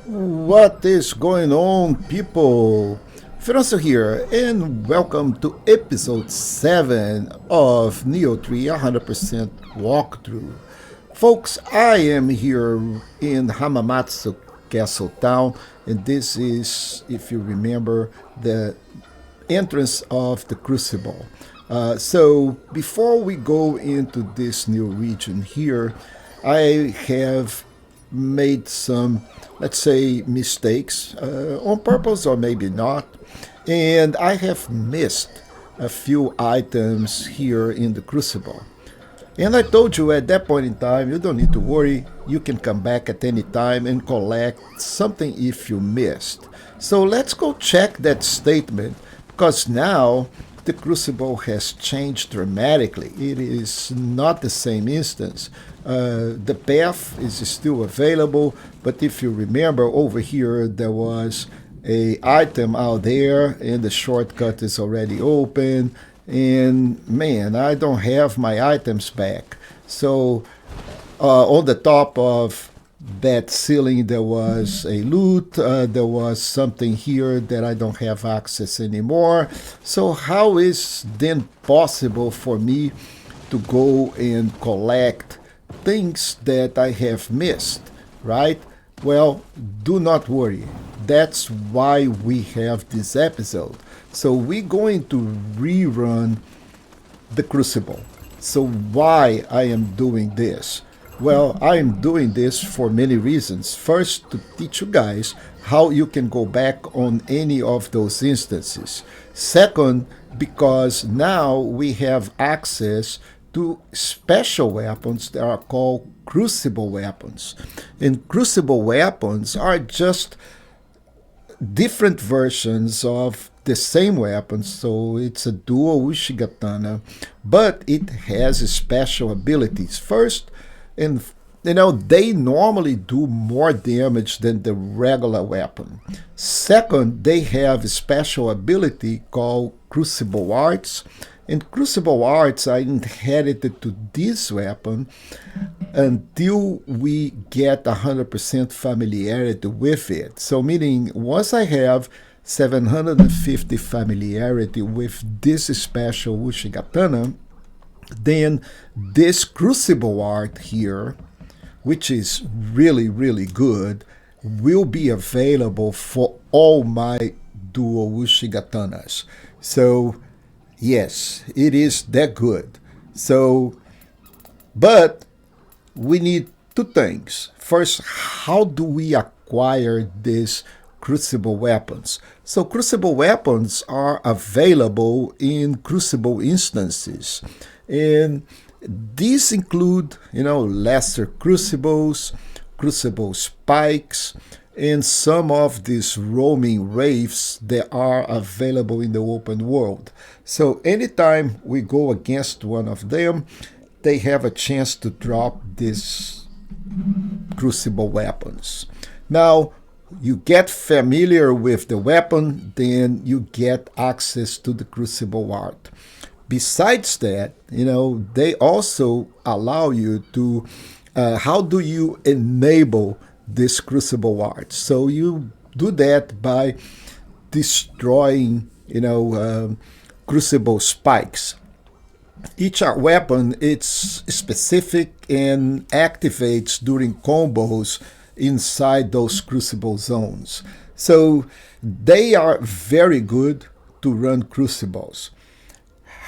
What is going on, people? Feroncio here, and welcome to episode 7 of Nioh 3 100% walkthrough. Folks, I am here in Hamamatsu Castle Town, and this is, if you remember, the entrance of the Crucible. So, before we go into this new region here, I have made some, let's say, mistakes on purpose or maybe not. And I have missed a few items here in the Crucible. And I told you at that point in time, you don't need to worry. You can come back at any time and collect something if you missed. So let's go check that statement because now the Crucible has changed dramatically. It is not the same instance. The path is still available, but if you remember over here, there was a item out there and the shortcut is already open, and man, I don't have my items back. So on the top of that ceiling there was a loot, there was something here that I don't have access anymore. So how is then possible for me to go and collect things that I have missed, right? Well, do not worry. That's why we have this episode. So we're going to rerun the Crucible. So why I am doing this? Well, I am doing this for many reasons. First, to teach you guys how you can go back on any of those instances. Second, because now we have access to special weapons that are called Crucible weapons. And Crucible weapons are just different versions of the same weapon. So it's a dual Ushigatana, but it has special abilities. First, and they normally do more damage than the regular weapon. Second, they have a special ability called Crucible Arts, and Crucible Arts are inherited to this weapon until we get 100% familiarity with it. So meaning once I have 750 familiarity with this special Ushigatana, then this Crucible art here, which is really, really good, will be available for all my dual Ushigatanas. So, yes, it is that good. So, but we need two things. First, how do we acquire these Crucible weapons? So Crucible weapons are available in Crucible instances. And these include, lesser crucibles, crucible spikes, and some of these roaming wraiths that are available in the open world. So anytime we go against one of them, they have a chance to drop these crucible weapons. Now, you get familiar with the weapon, then you get access to the crucible art. Besides that, they also allow you to, how do you enable this crucible art? So you do that by destroying, crucible spikes. Each weapon it's specific and activates during combos inside those crucible zones. So they are very good to run crucibles.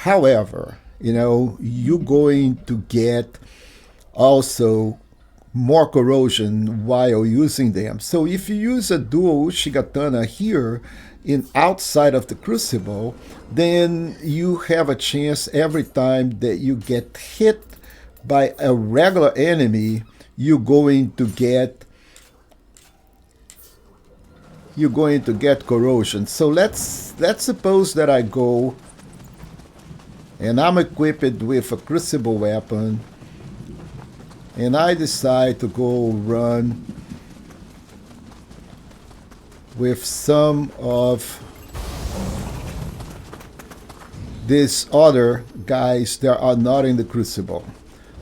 However, you're going to get also more corrosion while using them. So if you use a dual Ushigatana here in outside of the Crucible, then you have a chance every time that you get hit by a regular enemy, you're going to get corrosion. So let's suppose that I go and I'm equipped with a Crucible weapon, and I decide to go run with some of these other guys that are not in the Crucible.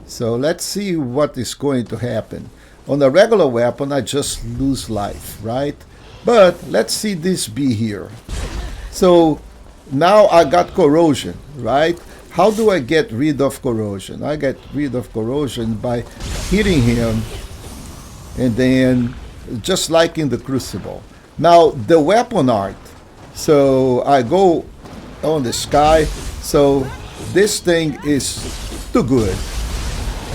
So let's see what is going to happen. On a regular weapon, I just lose life, right? But let's see this B here. So now I got corrosion, right? How do I get rid of corrosion? I get rid of corrosion by hitting him, and then just like in the Crucible. Now the weapon art. So I go on the sky. So this thing is too good,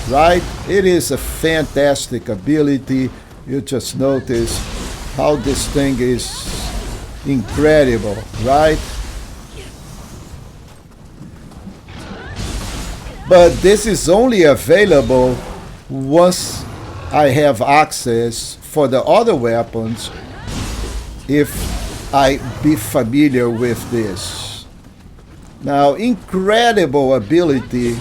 right? It is a fantastic ability. You just notice how this thing is incredible, right? But this is only available once I have access for the other weapons, if I be familiar with this. Now, incredible ability.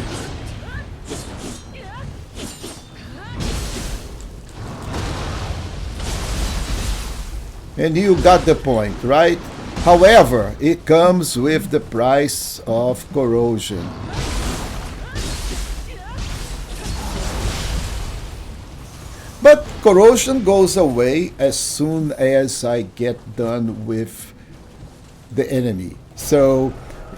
And you got the point, right? However, it comes with the price of corrosion. But corrosion goes away as soon as I get done with the enemy. So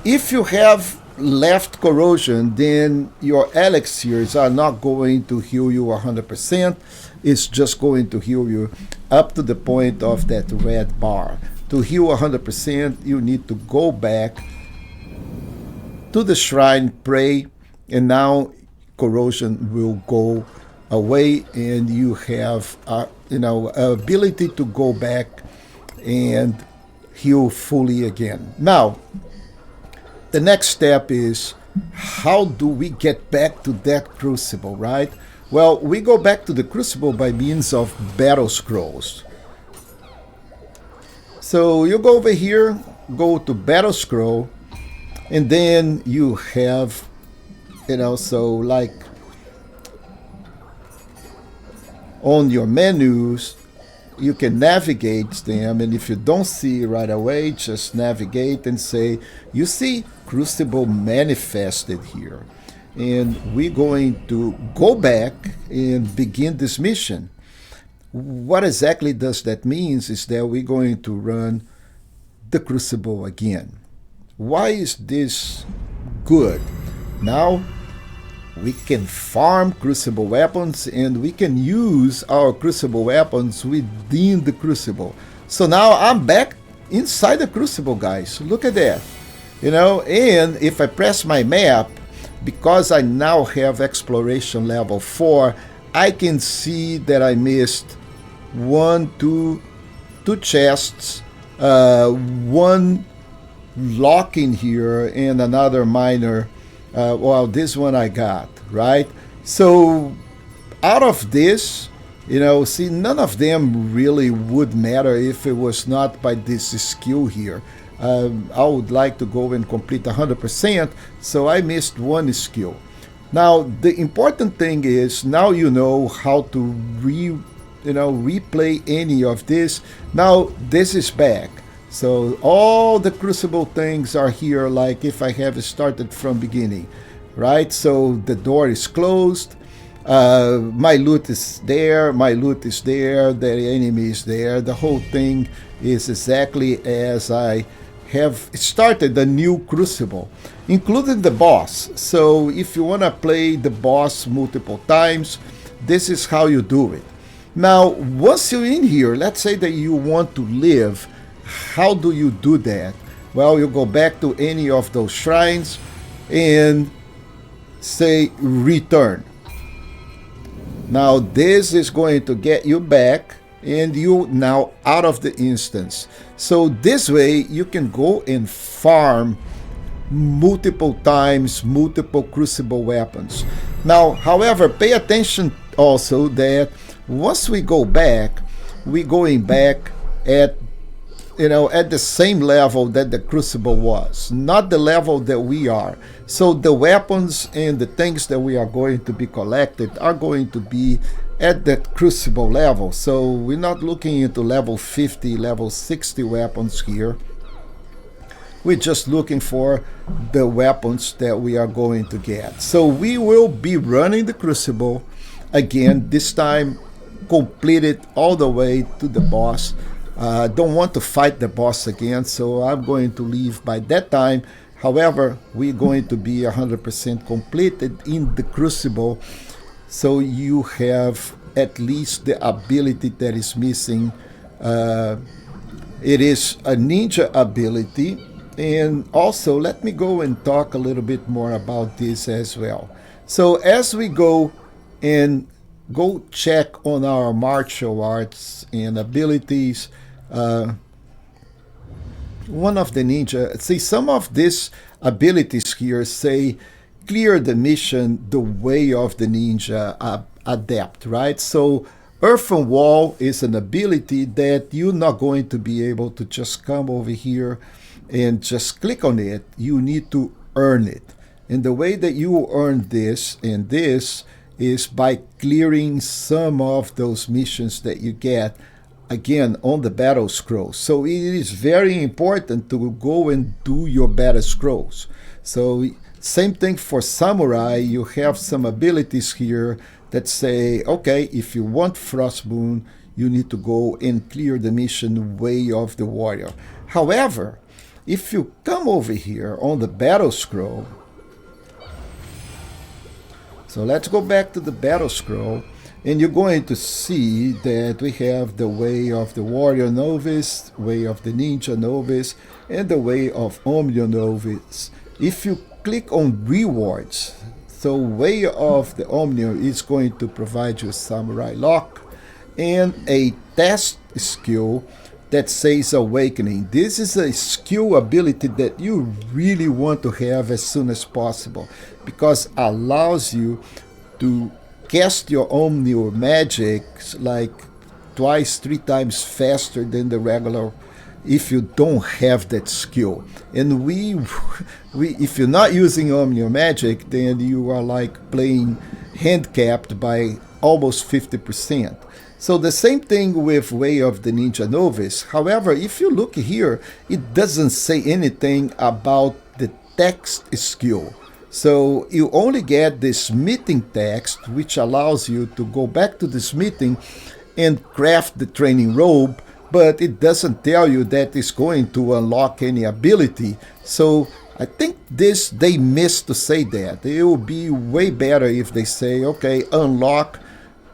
if you have left corrosion, then your elixirs are not going to heal you 100%. It's just going to heal you up to the point of that red bar. To heal 100%, you need to go back to the shrine, pray, and now corrosion will go away, and you have ability to go back and heal fully again. Now, the next step is, how do we get back to that Crucible, right? Well, we go back to the Crucible by means of battle scrolls. So you go over here, go to battle scroll, and then you have, so like on your menus, you can navigate them, and if you don't see right away, just navigate and say, you see Crucible manifested here. And we're going to go back and begin this mission. What exactly does that mean is that we're going to run the Crucible again. Why is this good? Now, we can farm Crucible weapons, and we can use our Crucible weapons within the Crucible. So now I'm back inside the Crucible, guys. Look at that. And if I press my map, because I now have exploration level 4, I can see that I missed two chests, one lock in here, and another minor. Well, this one I got, right? So out of this, see, none of them really would matter if it was not by this skill here. I would like to go and complete 100%, so I missed one skill. Now, the important thing is, now you know how to replay any of this. Now, this is back. So all the Crucible things are here, like if I have started from beginning, right? So the door is closed, my loot is there, the enemy is there, the whole thing is exactly as I have started the new Crucible, including the boss. So if you want to play the boss multiple times, this is how you do it. Now, once you're in here, let's say that you want to live. How do you do that? Well, you go back to any of those shrines and say return. Now this is going to get you back, and you now out of the instance. So this way you can go and farm multiple times, multiple Crucible weapons. Now, however, pay attention also that once we go back, we're going back at the same level that the Crucible was, not the level that we are. So the weapons and the things that we are going to be collected are going to be at the Crucible level. So we're not looking into level 50, level 60 weapons here. We're just looking for the weapons that we are going to get. So we will be running the Crucible again, this time complete it all the way to the boss. Don't want to fight the boss again, so I'm going to leave by that time. However, we're going to be 100% completed in the Crucible, so you have at least the ability that is missing. It is a ninja ability, and also let me go and talk a little bit more about this as well. So as we go and go check on our martial arts and abilities, uh, one of the ninja, see, some of these abilities here say clear the mission the way of the ninja adept, right? So earthen wall is an ability that you're not going to be able to just come over here and just click on it. You need to earn it, and the way that you earn this and this is by clearing some of those missions that you get again on the battle scrolls. So it is very important to go and do your battle scrolls. So same thing for samurai. You have some abilities here that say, okay, if you want Frost Moon, you need to go and clear the mission Way of the Warrior. However, if you come over here on the battle scroll, so let's go back to the battle scroll, and you're going to see that we have the Way of the Warrior Novice, Way of the Ninja Novice, and the Way of Omnium Novice. If you click on rewards, so Way of the Omnium is going to provide you Samurai Lock and a test skill that says Awakening. This is a skill ability that you really want to have as soon as possible, because it allows you to cast your Omnium magic like twice, 3 times faster than the regular if you don't have that skill. And if you're not using Omnium magic, then you are like playing handicapped by almost 50%. So the same thing with Way of the Ninja Novice. However, if you look here, it doesn't say anything about the text skill. So you only get the smithing text, which allows you to go back to the smithing and craft the training robe, but it doesn't tell you that it's going to unlock any ability. So I think they missed to say that. It would be way better if they say, okay, unlock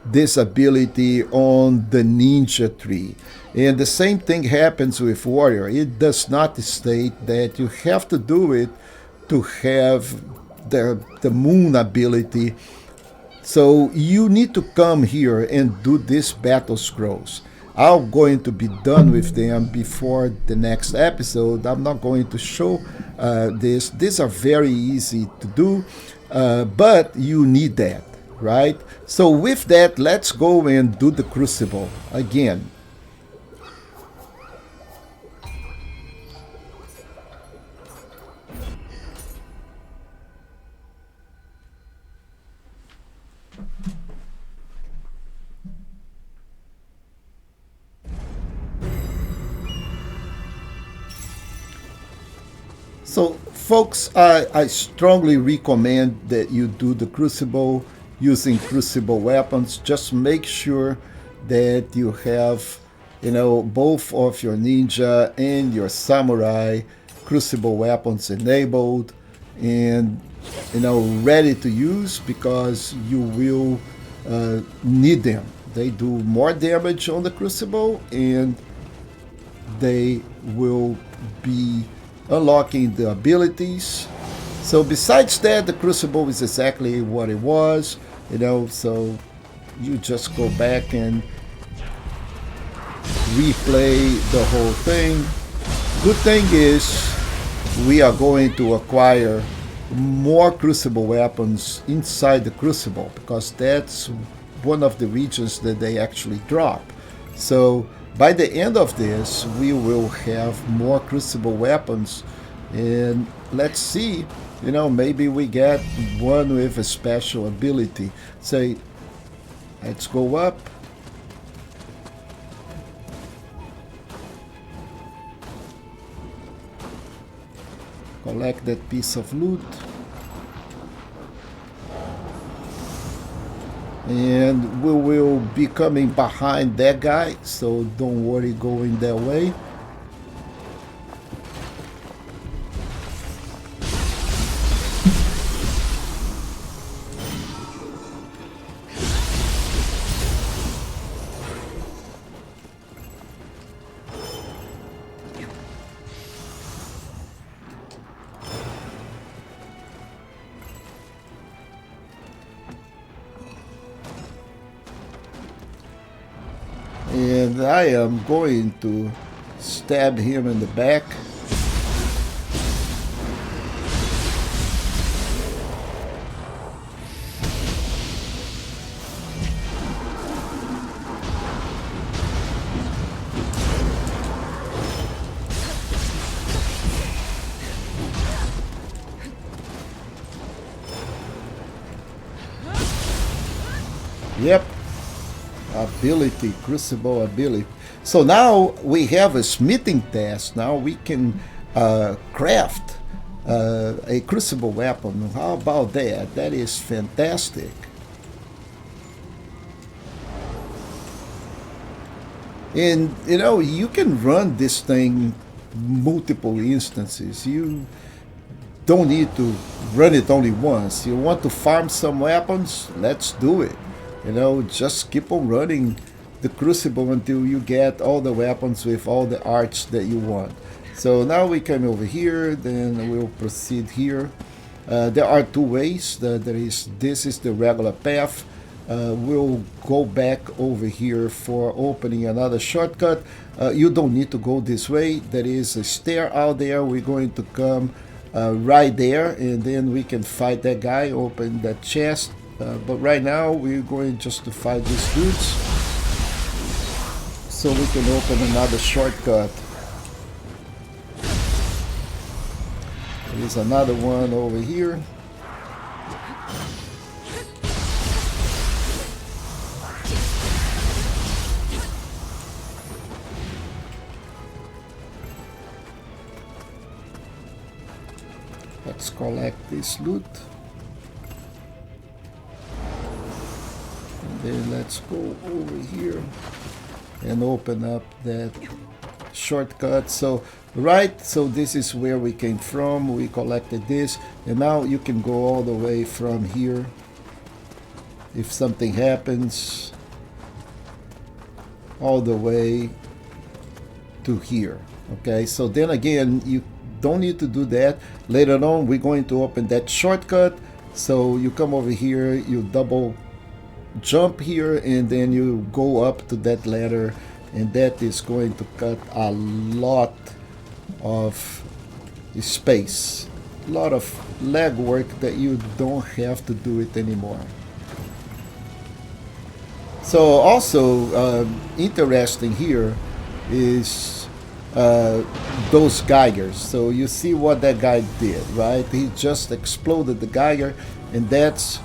this ability on the ninja tree. And the same thing happens with warrior. It does not state that you have to do it to have the moon ability. So you need to come here and do these battle scrolls. I'm going to be done with them before the next episode. I'm not going to show this. These are very easy to do, but you need that, right? So with that, let's go and do the Crucible again. So, folks, I strongly recommend that you do the Crucible using Crucible weapons. Just make sure that you have, both of your ninja and your samurai Crucible weapons enabled and, ready to use, because you will need them. They do more damage on the Crucible, and they will be unlocking the abilities. So besides that, the Crucible is exactly what it was, so you just go back and replay the whole thing. Good thing is we are going to acquire more Crucible weapons inside the Crucible, because that's one of the regions that they actually drop. So by the end of this, we will have more Crucible weapons, and let's see, maybe we get one with a special ability. Say, let's go up. Collect that piece of loot. And we will be coming behind that guy, so don't worry going that way. And I am going to stab him in the back. Yep, ability, Crucible ability. So now we have a smithing test. Now we can craft a Crucible weapon. How about that? That is fantastic. And you know, you can run this thing multiple instances. You don't need to run it only once. You want to farm some weapons? Let's do it. You know, just keep on running the Crucible until you get all the weapons with all the arts that you want. So now we come over here, then we'll proceed here. There are two ways. This is the regular path. We'll go back over here for opening another shortcut. You don't need to go this way. There is a stair out there. We're going to come right there, and then we can fight that guy, open that chest. But right now we're going just to fight these dudes, so we can open another shortcut. There's another one over here. Let's collect this loot. And then let's go over here and open up that shortcut. So this is where we came from. We collected this, and now you can go all the way from here if something happens, all the way to here. Okay, so then again, you don't need to do that. Later on we're going to open that shortcut, so you come over here, you double jump here, and then you go up to that ladder, and that is going to cut a lot of space, a lot of leg work that you don't have to do it anymore. So also interesting here is those Geigers. So you see what that guy did, right? He just exploded the Geiger, and that's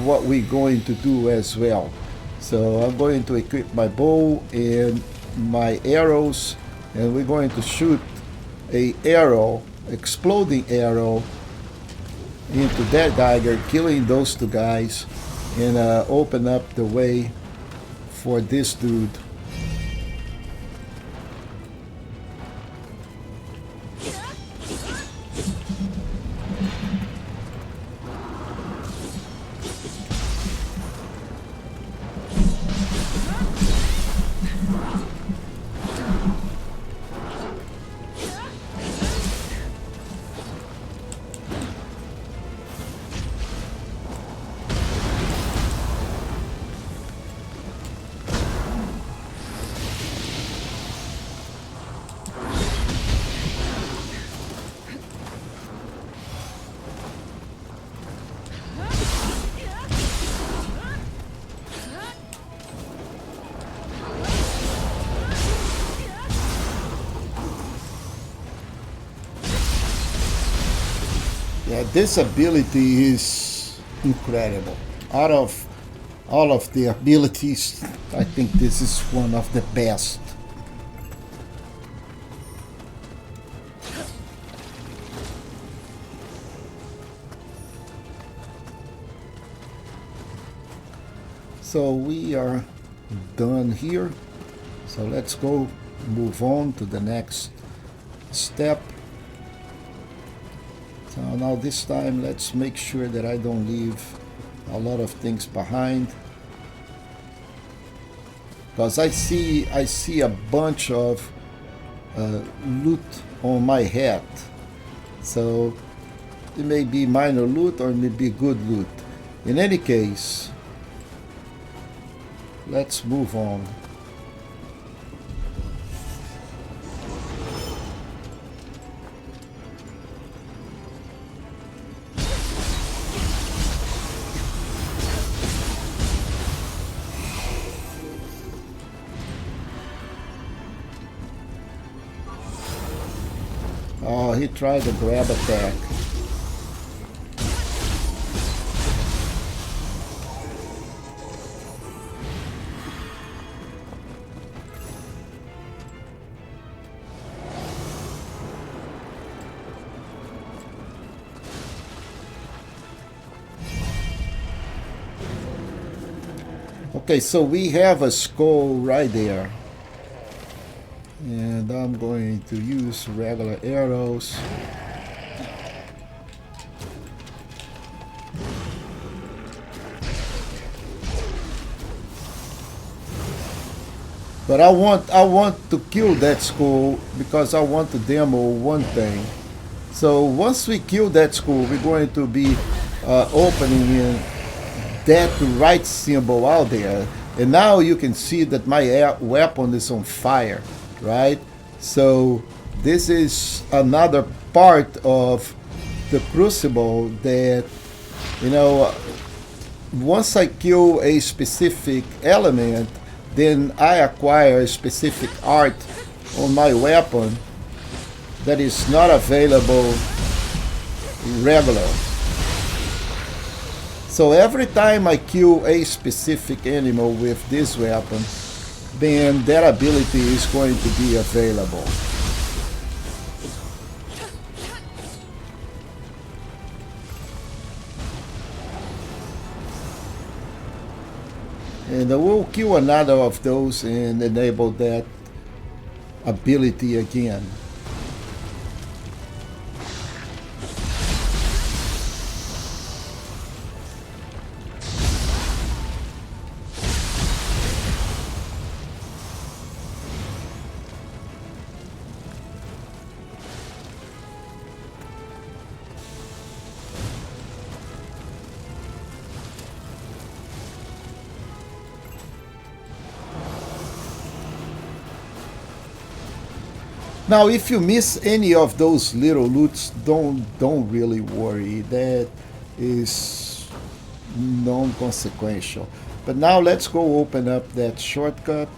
what we're going to do as well. So I'm going to equip my bow and my arrows, and we're going to shoot a arrow, exploding arrow, into that Geiger, killing those two guys, and open up the way for this dude. Yeah, this ability is incredible. Out of all of the abilities, I think this is one of the best. So we are done here. So let's go move on to the next step. So now this time let's make sure that I don't leave a lot of things behind, because I see a bunch of loot on my head. So it may be minor loot or it may be good loot. In any case, let's move on. Oh, he tried to grab attack. Okay, so we have a skull right there. And I'm going to use regular arrows. But I want to kill that skull because I want to demo one thing. So once we kill that skull, we're going to be opening in that right symbol out there. And now you can see that my weapon is on fire, right? So this is another part of the Crucible that, you know, once I kill a specific element, then I acquire a specific art on my weapon that is not available regular. So every time I kill a specific animal with this weapon, then that ability is going to be available. And I will kill another of those and enable that ability again. Now, if you miss any of those little loots, don't really worry. That is non-consequential. But now let's go open up that shortcut.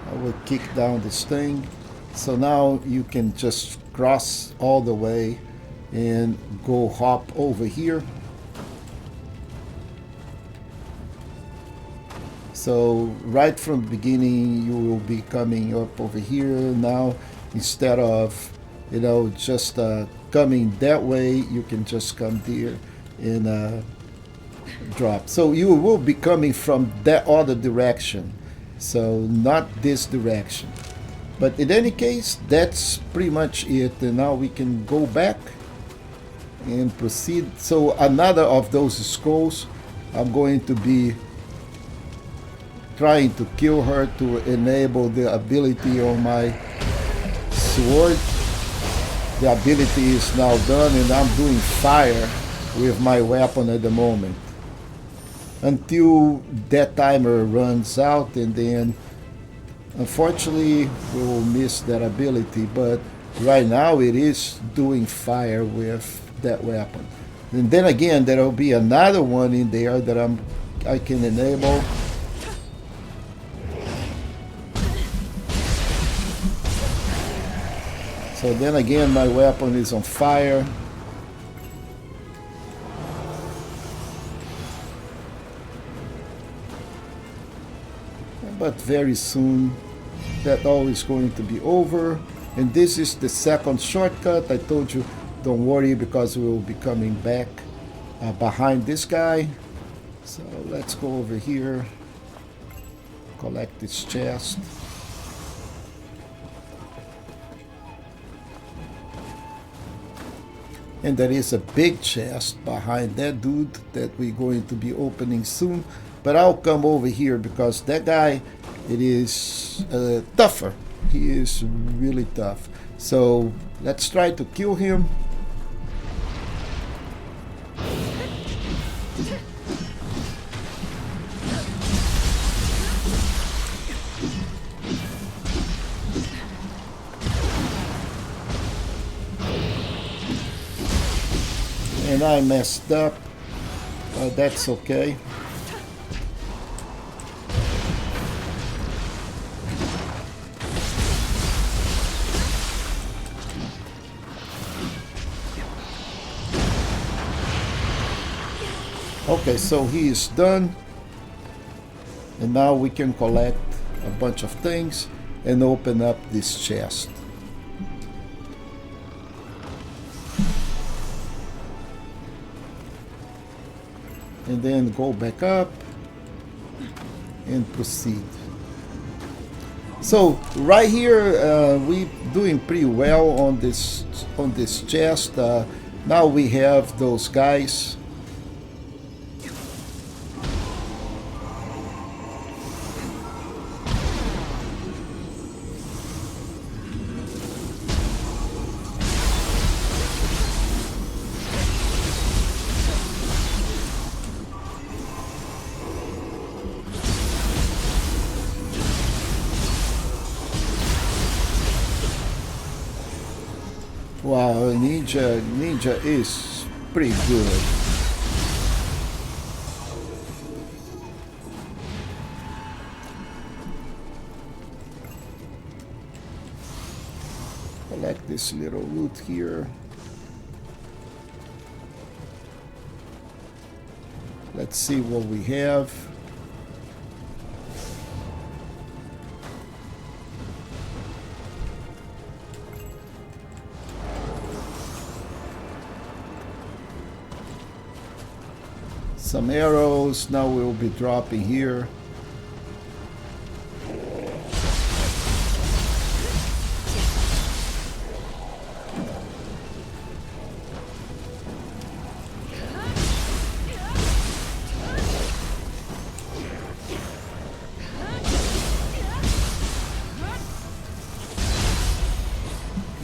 I will kick down this thing. So now you can just cross all the way and go hop over here. So right from the beginning, you will be coming up over here now. Instead of, you know, just coming that way, you can just come here and drop. So you will be coming from that other direction. So not this direction. But in any case, that's pretty much it. And now we can go back and proceed. So another of those skulls, I'm going to be trying to kill her to enable the ability on my sword. The ability is now done and I'm doing fire with my weapon at the moment until that timer runs out, and then unfortunately we will miss that ability. But right now it is doing fire with that weapon. And then again, there will be another one in there that I can enable. So then again, my weapon is on fire. But very soon, that all is going to be over. And this is the second shortcut. I told you Don't worry, because we will be coming back behind this guy. So let's go over here, collect this chest. And there is a big chest behind that dude that we're going to be opening soon. But I'll come over here because that guy, it is tougher. He is really tough. So let's try to kill him. And I messed up. That's okay. Okay, so he is done. And now we can collect a bunch of things and open up this chest. And then go back up and proceed. So right here we doing pretty well on this chest. Now we have those guys. Wow, Ninja is pretty good. Collect this little loot here. Let's see what we have. Some arrows. Now we'll be dropping here.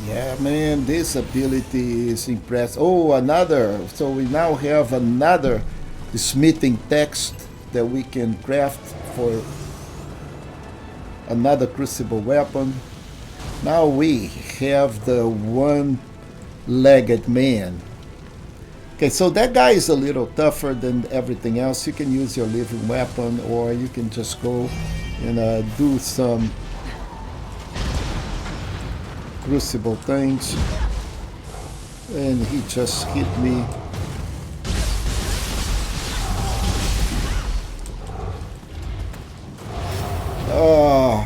Yeah, man, this ability is impressive. Oh, another. So we now have another smithing text that we can craft for another Crucible weapon. Now we have the one-legged man. Okay, so that guy is a little tougher than everything else. You can use your living weapon, or you can just go and do some Crucible things. And he just hit me. Oh.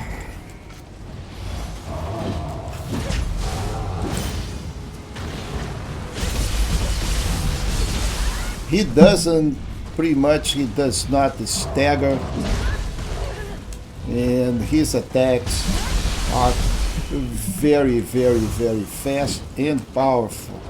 He doesn't, pretty much, he does not stagger. And his attacks are very, very, very fast and powerful.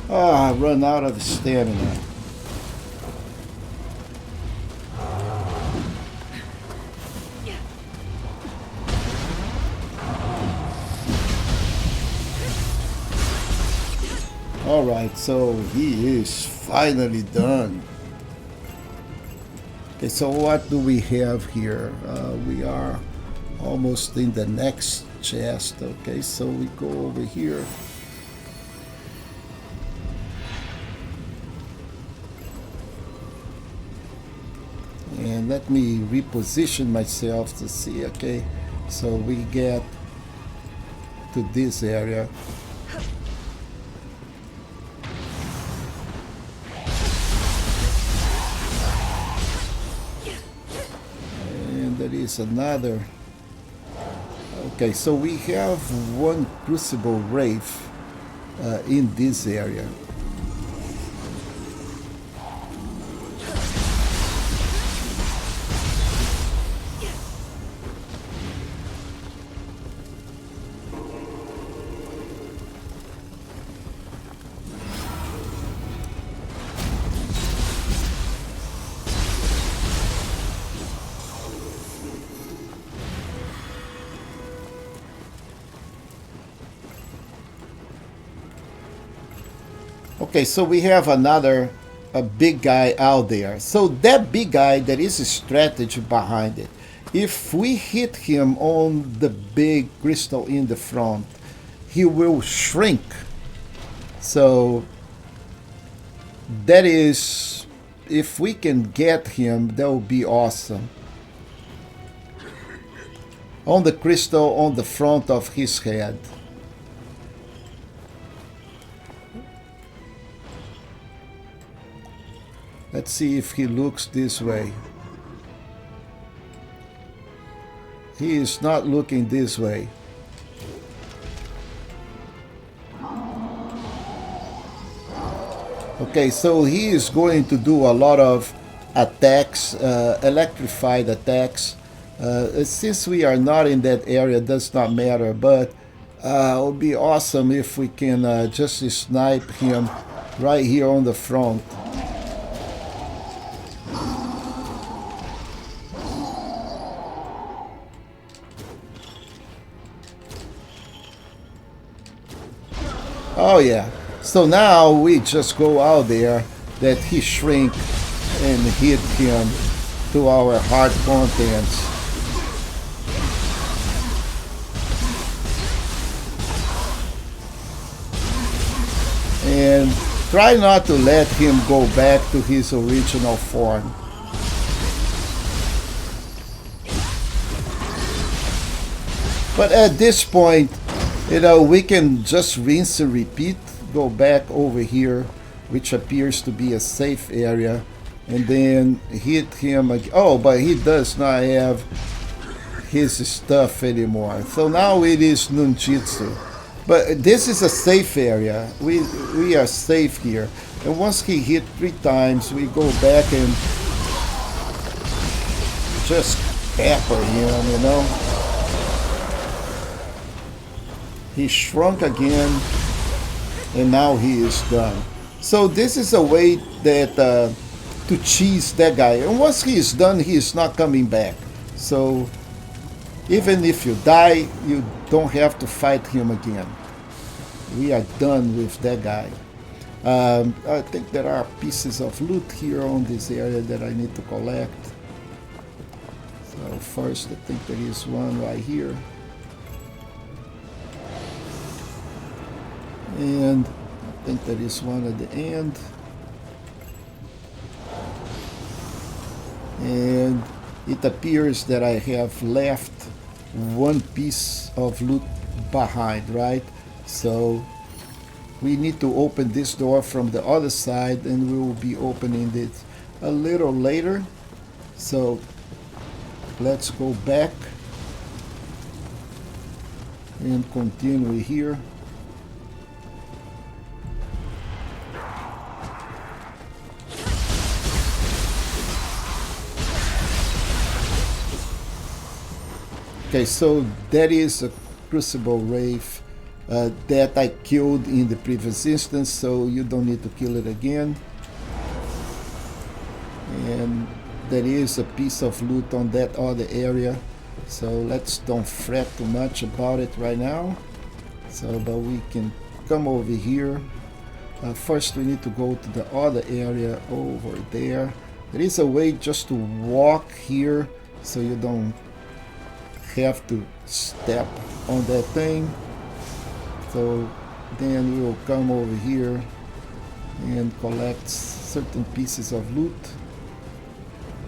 I run out of stamina. Alright, so he is finally done. Okay, so what do we have here? We are almost in the next chest. Okay, so we go over here. And let me reposition myself to see. Okay, so we get to this area. is another. Okay, so we have one Crucible Wraith in this area. Okay, so we have another a big guy out there. So that big guy, there is a strategy behind it. If we hit him on the big crystal in the front, he will shrink. So that is, if we can get him, that would be awesome. On the crystal on the front of his head. Let's see if he looks this way. He is not looking this way. Okay, so he is going to do a lot of attacks, electrified attacks. Since we are not in that area, does not matter, but it would be awesome if we can just snipe him right here on the front. Oh yeah. So now we just go out there that he shrink and hit him to our heart contents. And try not to let him go back to his original form. But at this point, you know, we can just rinse and repeat, go back over here, which appears to be a safe area, and then hit him again. Oh, but he does not have his stuff anymore. So now it is Nunjitsu. But this is a safe area. We are safe here. And once he hit 3 times, we go back and just pepper him, you know. He shrunk again, and now he is done. So this is a way that to cheese that guy. And once he is done, he is not coming back. So even if you die, you don't have to fight him again. We are done with that guy. I think there are pieces of loot here on this area that I need to collect. So first, I think there is one right here. And I think there is one at the end. And it appears that I have left one piece of loot behind, right? So we need to open this door from the other side, and we will be opening it a little later. So let's go back and continue here. Okay, so that is a Crucible Wraith that I killed in the previous instance, so you don't need to kill it again. And there is a piece of loot on that other area, so let's don't fret too much about it right now. So, but we can come over here. First we need to go to the other area over there. There is a way just to walk here, so you don't have to step on that thing. So then we will come over here and collect certain pieces of loot,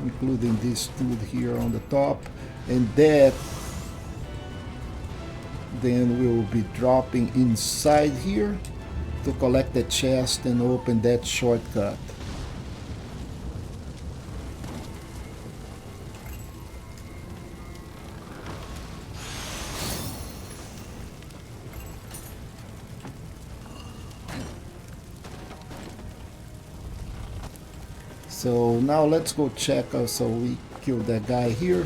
including this dude here on the top, and that then we will be dropping inside here to collect the chest and open that shortcut. So now let's go check. So we killed that guy here.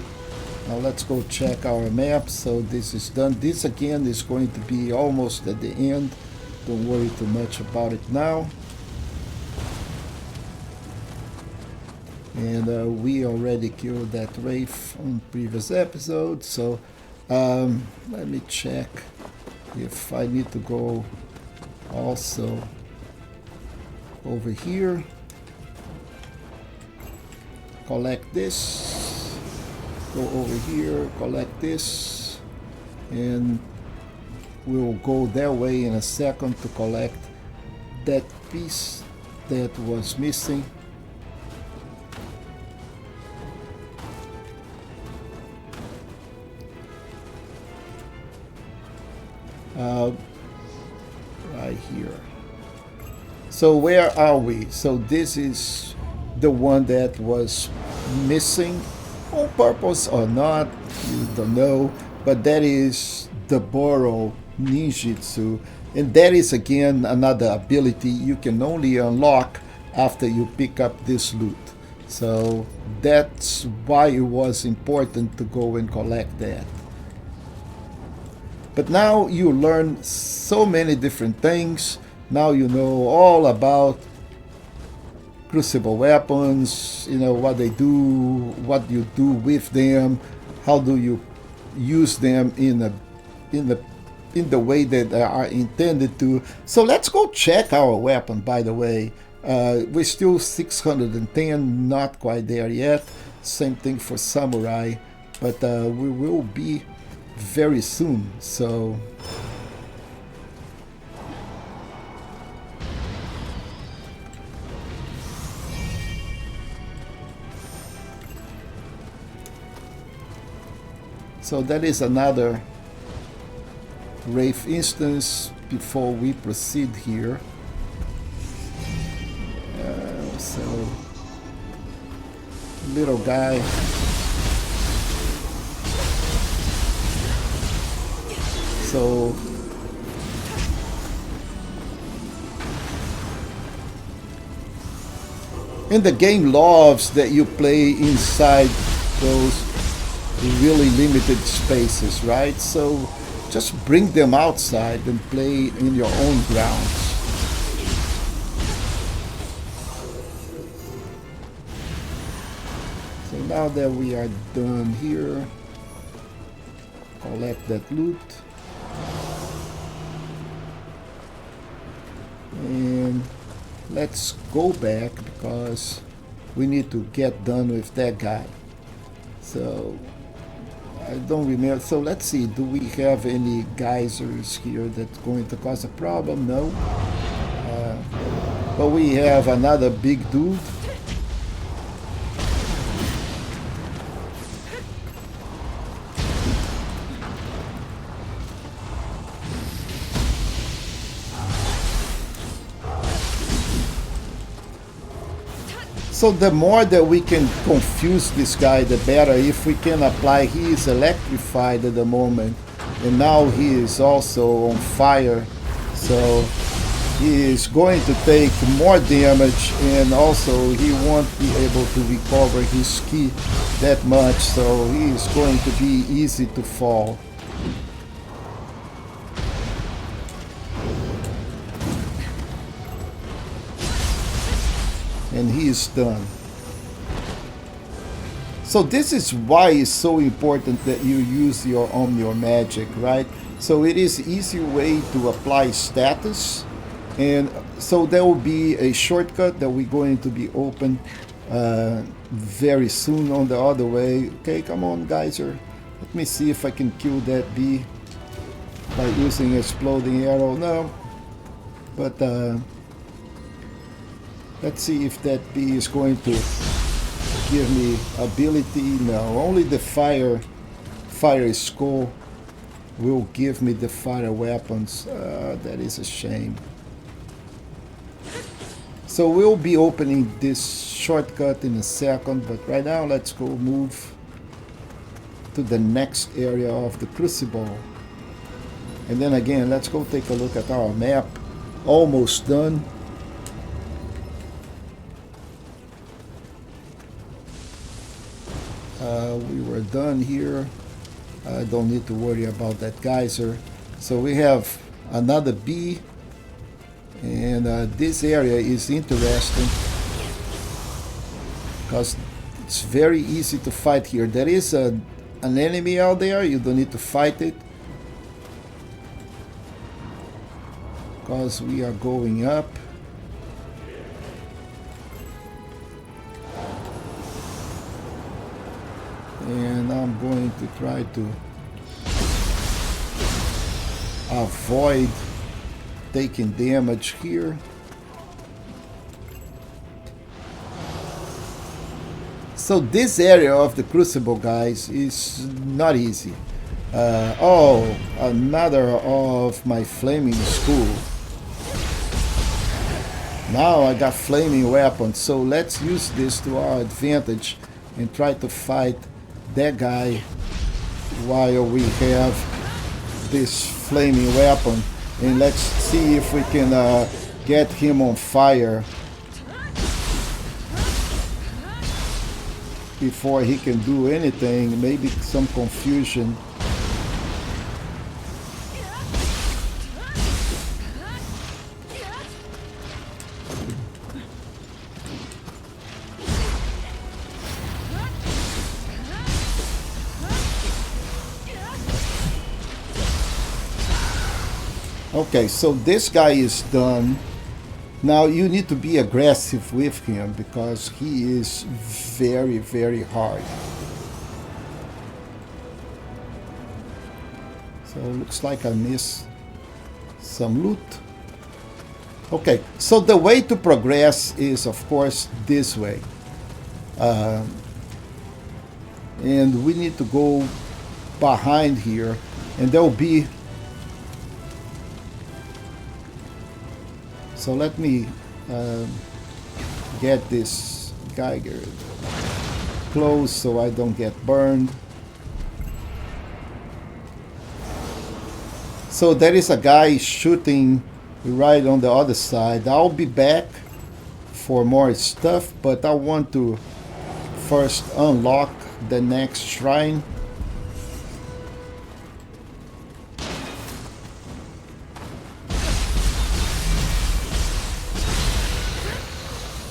Now let's go check our map. So this is done. This again is going to be almost at the end. Don't worry too much about it now. And we already killed that Wraith on previous episode. So let me check if I need to go also over here. Collect this. Go over here, collect this. And we'll go that way in a second to collect that piece that was missing. Right here. So where are we? So this is the one that was missing on purpose or not, you don't know, but that is the Boro ninjutsu, and that is again another ability you can only unlock after you pick up this loot. So that's why it was important to go and collect that. But now you learn so many different things. Now you know all about Crucible weapons, you know what they do, what you do with them, how do you use them in the way that they are intended to. So let's go check our weapon, by the way. We're still 610, not quite there yet. Same thing for Samurai, but we will be very soon. So that is another Wraith instance before we proceed here. So little guy. So and the game loves that you play inside those really limited spaces, right? So just bring them outside and play in your own grounds. So now that we are done here, collect that loot. And let's go back because we need to get done with that guy. So I don't remember. So let's see. Do we have any geysers here that's going to cause a problem? No. But we have another big dude. So the more that we can confuse this guy, the better. If we can apply, he is electrified at the moment, and now he is also on fire. So he is going to take more damage, and also he won't be able to recover his ki that much. So he is going to be easy to fall. And he is done. So this is why it's so important that you use your Omnior magic, right? So it is easy way to apply status, and so there will be a shortcut that we're going to be open very soon on the other way. Okay, come on, geyser. Let me see if I can kill that bee by using exploding arrow. No, but let's see if that bee is going to give me ability. No, only the fire skull will give me the fire weapons. That is a shame. So we'll be opening this shortcut in a second, but right now let's go move to the next area of the Crucible. And then again, let's go take a look at our map. Almost done. we were done here. I don't need to worry about that geyser. So we have another B, and this area is interesting because it's very easy to fight here. There is an enemy out there. You don't need to fight it because we are going up. And I'm going to try to avoid taking damage here. So this area of the Crucible, guys, is not easy. Oh, another of my flaming skull. Now I got flaming weapons, so let's use this to our advantage and try to fight that guy while we have this flaming weapon. And let's see if we can get him on fire before he can do anything. Maybe some confusion. Okay, so this guy is done. Now you need to be aggressive with him because he is very, very hard. So it looks like I missed some loot. Okay, so the way to progress is, of course, this way. And we need to go behind here, and there will be... So let me get this Geiger close so I don't get burned. So there is a guy shooting right on the other side. I'll be back for more stuff, but I want to first unlock the next shrine.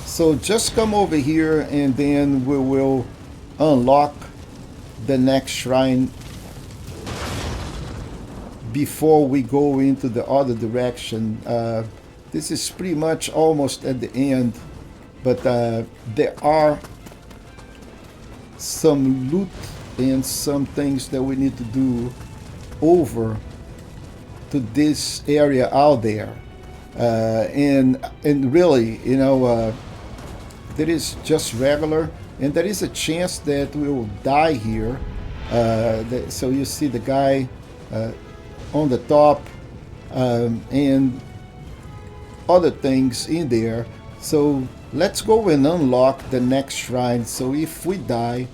So just come over here and then we will unlock the next shrine before we go into the other direction. This is pretty much almost at the end, but there are some loot and some things that we need to do over to this area out there. And really, you know, there is just regular, and there is a chance that we will die here. So you see the guy on the top and other things in there. So let's go and unlock the next shrine. So if we die,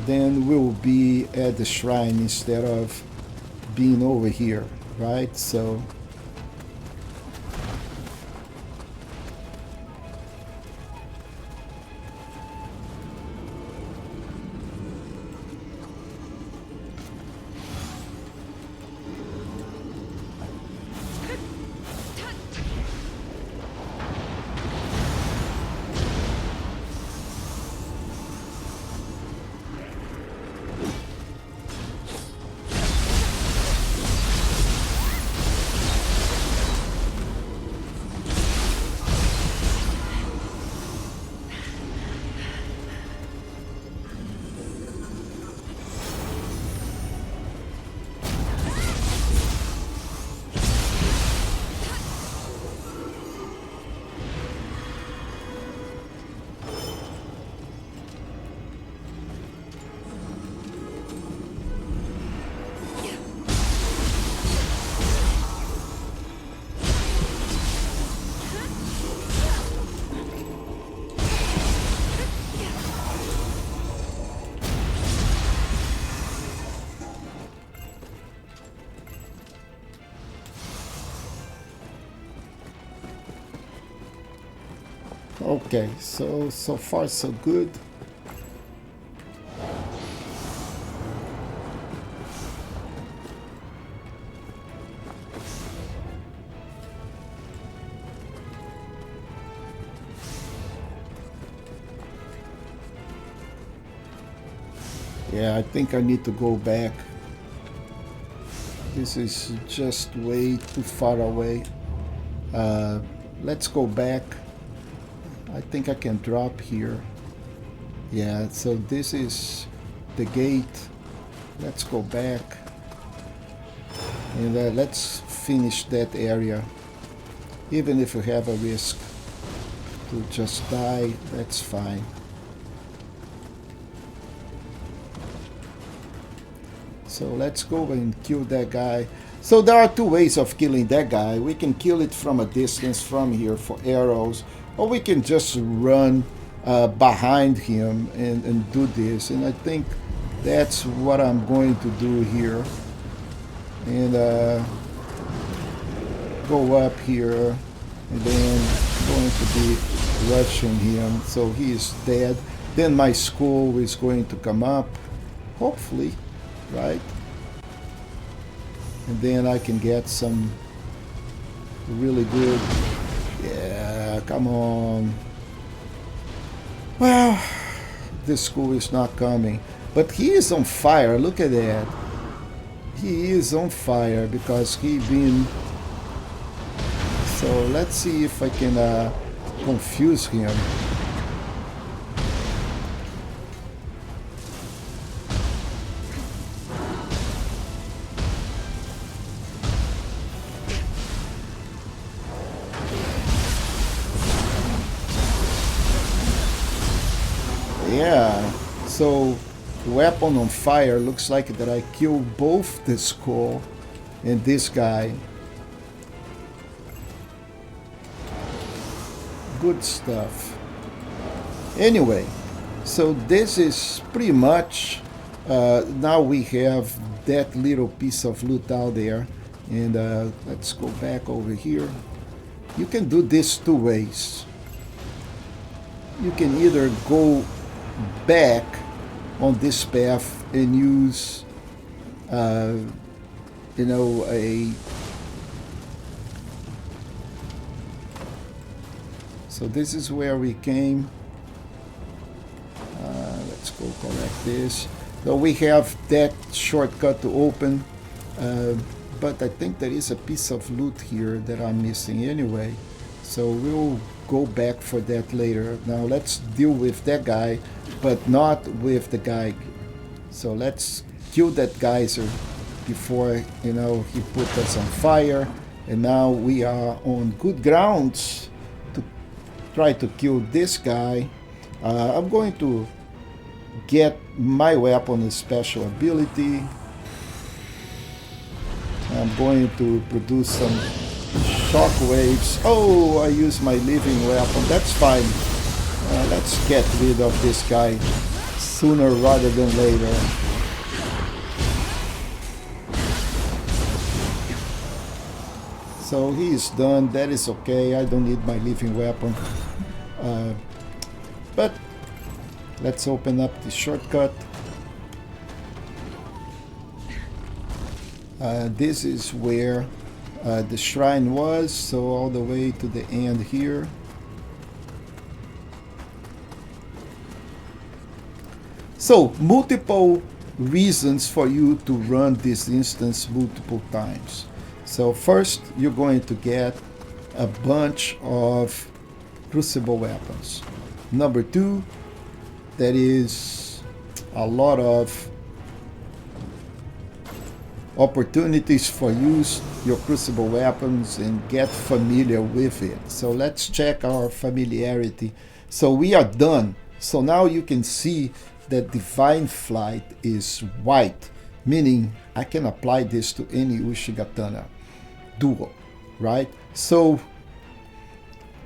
then we'll be at the shrine instead of being over here, right? So okay, so far so good. Yeah, I think I need to go back. This is just way too far away. Uh, let's go back. I think I can drop here. Yeah, so this is the gate. Let's go back. And let's finish that area. Even if you have a risk to just die, that's fine. So let's go and kill that guy. So there are two ways of killing that guy. We can kill it from a distance from here for arrows, or we can just run behind him and do this. And I think that's what I'm going to do here. And go up here, and then going to be rushing him. So he is dead. Then my skull is going to come up, hopefully, right? And then I can get some really good. Yeah, come on. Well, this skull is not coming, but he is on fire. Look at that. He is on fire because he been. So let's see if I can confuse him. Yeah, so weapon on fire looks like that I killed both the skull and this guy. Good stuff. Anyway, so this is pretty much now we have that little piece of loot out there, and let's go back over here. You can do this two ways. You can either go back on this path and use you know, so this is where we came. Let's go correct this. So we have that shortcut to open, but I think there is a piece of loot here that I'm missing anyway, so we'll go back for that later. Now let's deal with that guy, but not with the guy. So let's kill that geyser before, you know, he put us on fire. And now we are on good grounds to try to kill this guy. I'm going to get my weapon a special ability. I'm going to produce some shock waves. Oh, I use my living weapon. That's fine. Let's get rid of this guy sooner rather than later. So he is done. That is okay. I don't need my living weapon. But let's open up the shortcut. This is where the shrine was, so all the way to the end here. So multiple reasons for you to run this instance multiple times. So first, you're going to get a bunch of Crucible weapons. Number two, there is a lot of opportunities for use your Crucible weapons and get familiar with it. So let's check our familiarity. So we are done. So now you can see that Divine Flight is white, meaning I can apply this to any Ushigatana duo, right? So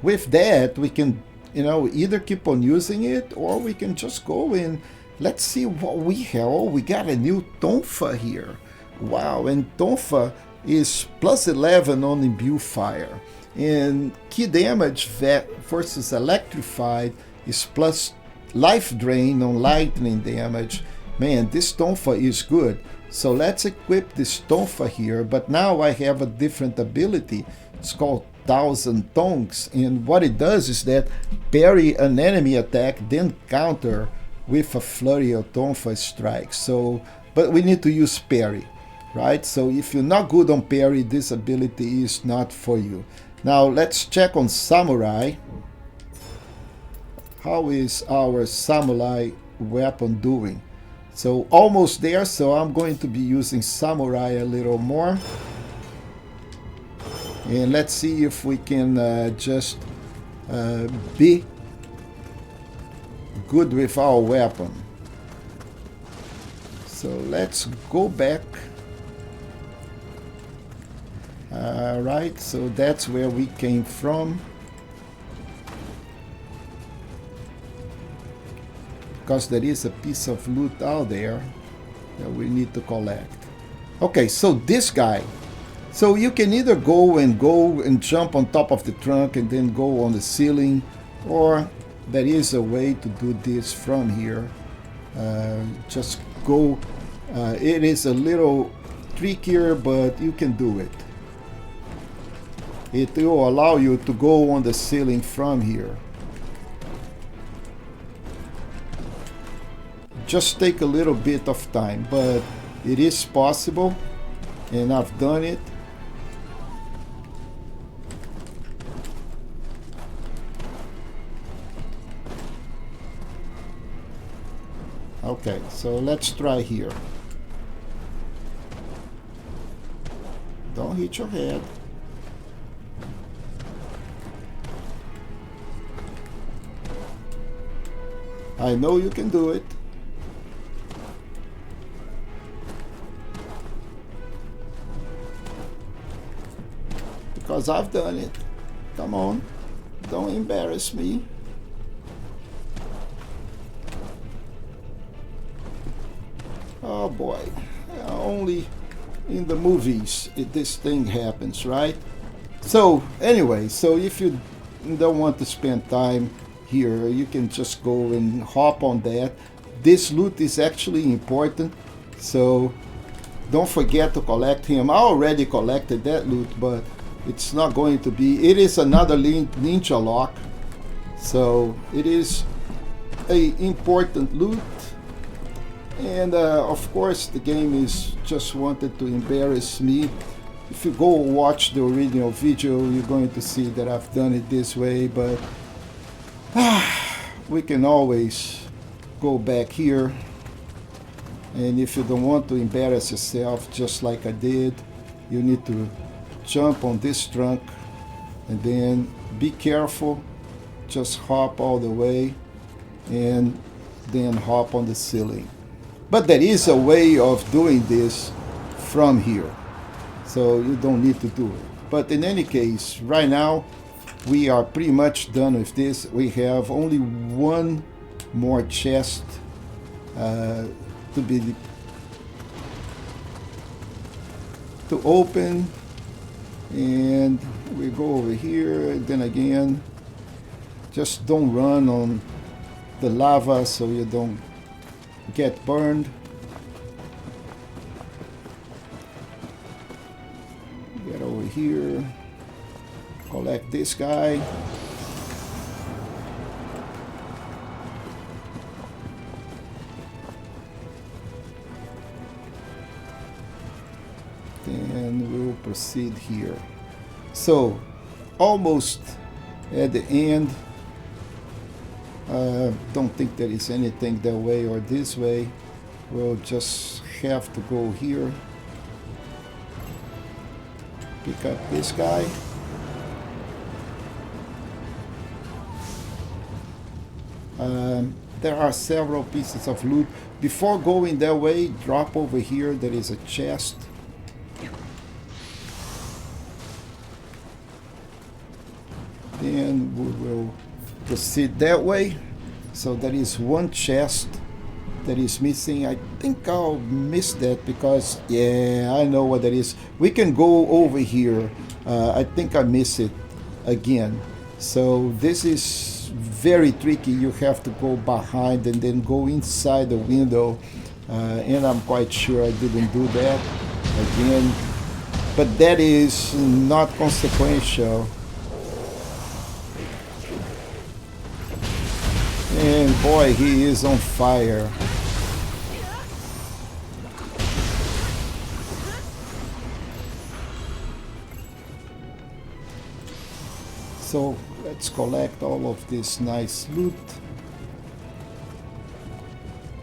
with that, we can, you know, either keep on using it, or we can just go and let's see what we have. Oh, we got a new Tonfa here. Wow, and Tonfa is plus 11 on imbue fire, and key damage versus electrified is plus life drain on lightning damage. Man, this Tonfa is good. So let's equip this Tonfa here, but now I have a different ability. It's called 1000 Tongs, and what it does is that parry an enemy attack, then counter with a flurry of tonfa strike. So, but we need to use parry, right? So if you're not good on parry, this ability is not for you. Now let's check on samurai. How is our samurai weapon doing? So almost there, so I'm going to be using samurai a little more. And let's see if we can just be good with our weapon. So let's go back. Alright, so that's where we came from. Because there is a piece of loot out there that we need to collect. Okay, so this guy. So you can either go and jump on top of the trunk and then go on the ceiling, or there is a way to do this from here. Just go. It is a little trickier, but you can do it. It will allow you to go on the ceiling from here. Just take a little bit of time, but it is possible, and I've done it. Okay, so let's try here. Don't hit your head. I know you can do it. Because I've done it. Come on, don't embarrass me. Oh boy, only in the movies this thing happens, right? So anyway, so if you don't want to spend time here, you can just go and hop on that. This loot is actually important, so don't forget to collect him. I already collected that loot, but it's not going to be. It is another ninja lock, so it is a important loot. And of course the game is just wanted to embarrass me. If you go watch the original video, you're going to see that I've done it this way, but we can always go back here. And if you don't want to embarrass yourself just like I did, you need to jump on this trunk and then be careful, just hop all the way and then hop on the ceiling. But there is a way of doing this from here, so you don't need to do it. But in any case, right now we are pretty much done with this. We have only one more chest to open, and we go over here. And then again, just don't run on the lava so you don't get burned. Get over here, collect this guy. Then we'll proceed here. So almost at the end. Don't think there is anything that way or this way. We'll just have to go here. Pick up this guy. There are several pieces of loot. Before going that way, drop over here. There is a chest. Then we will proceed that way. So there is one chest that is missing. I think I'll miss that because, yeah, I know what that is. We can go over here. I think I miss it again. So this is very tricky. You have to go behind and then go inside the window. And I'm quite sure I didn't do that again. But that is not consequential. And boy, he is on fire. So let's collect all of this nice loot.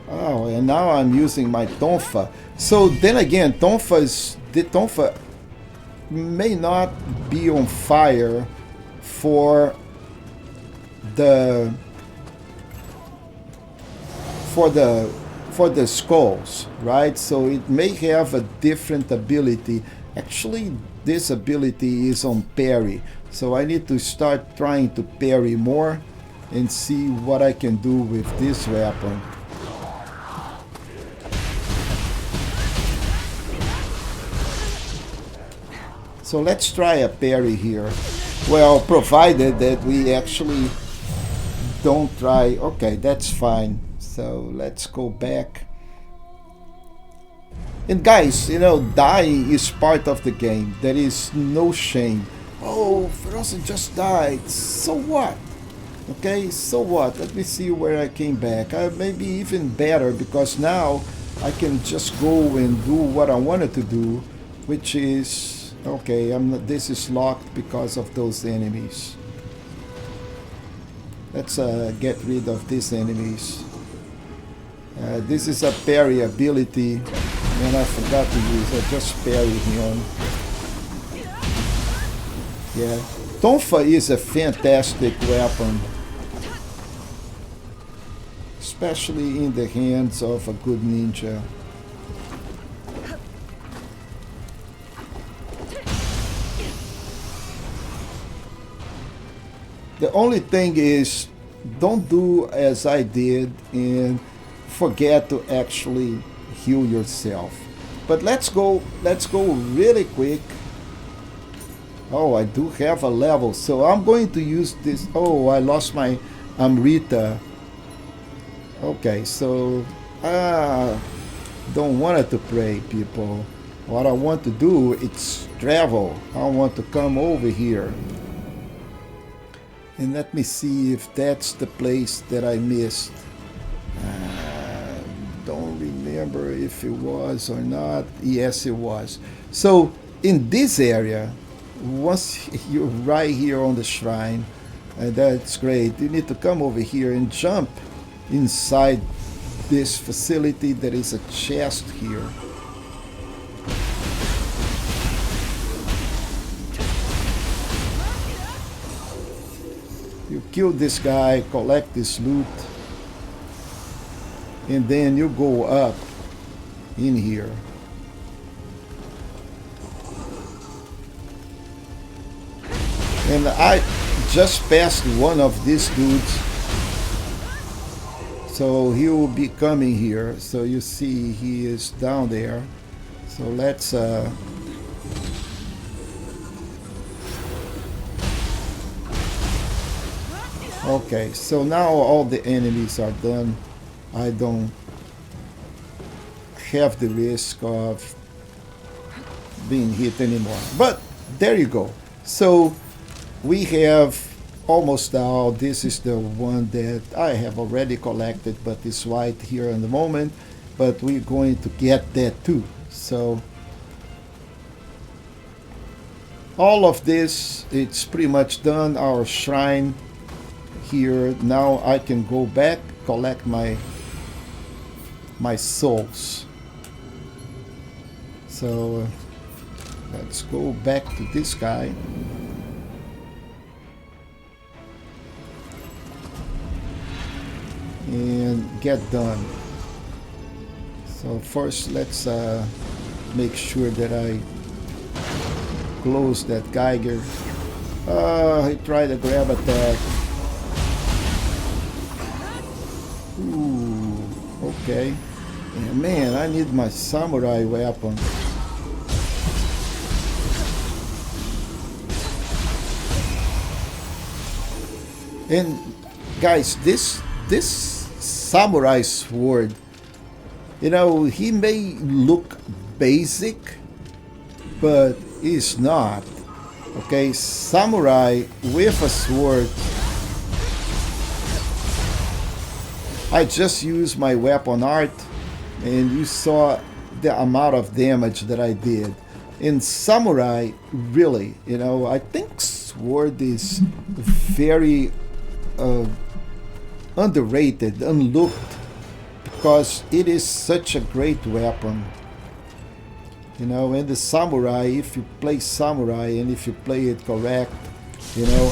Oh, and now I'm using my tonfa. So then again, the tonfa may not be on fire for the for the for the skulls, right? So it may have a different ability. Actually, this ability is on parry. So I need to start trying to parry more and see what I can do with this weapon. So let's try a parry here. Well, provided that we actually don't try. Okay, that's fine. So let's go back. And guys, dying is part of the game. There is no shame. Oh, Feroncio just died. So what? Okay, so what? Let me see where I came back. Maybe even better because now I can just go and do what I wanted to do, which is okay. This is locked because of those enemies. Let's get rid of these enemies. This is a parry ability, and I forgot to use. I just parried him. Yeah, tonfa is a fantastic weapon, especially in the hands of a good ninja. The only thing is, don't do as I did and forget to actually heal yourself. But let's go really quick. Oh, I do have a level, so I'm going to use this. Oh, I lost my Amrita. Okay, so don't want it to pray, people. What I want to do is travel. I want to come over here. And let me see if that's the place that I missed. Don't remember if it was or not. Yes, it was. So in this area, once you're right here on the shrine, that's great. You need to come over here and jump inside this facility. There is a chest here. You kill this guy, collect this loot, and then you go up in here. And I just passed one of these dudes, so he will be coming here. So you see he is down there. So let's okay, so now all the enemies are done. I don't have the risk of being hit anymore. But there you go. So we have almost all. This is the one that I have already collected, but it's white here in the moment. But we're going to get that too. So all of this, it's pretty much done. Our shrine here. Now I can go back, collect my souls. So let's go back to this guy. And get done. So first let's make sure that I close that Geiger. He tried a grab attack. Ooh, okay. And man, I need my samurai weapon. And guys, this samurai sword, he may look basic, but it's not. Okay, samurai with a sword I just used my weapon art, and you saw the amount of damage that I did. In Samurai, really, you know, I think Sword is very uh, underrated, unlooked, because it is such a great weapon. You know, and the Samurai, if you play Samurai and if you play it correct, you know,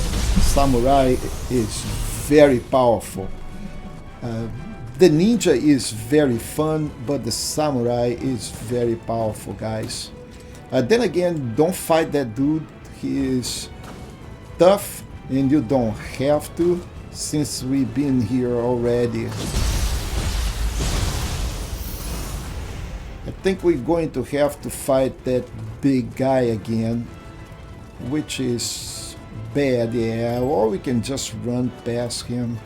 Samurai is very powerful. Uh, the Ninja is very fun, but the Samurai is very powerful, guys. Then again, don't fight that dude. He is tough, and you don't have to, since we've been here already. I think we're going to have to fight that big guy again, which is bad, yeah, or we can just run past him.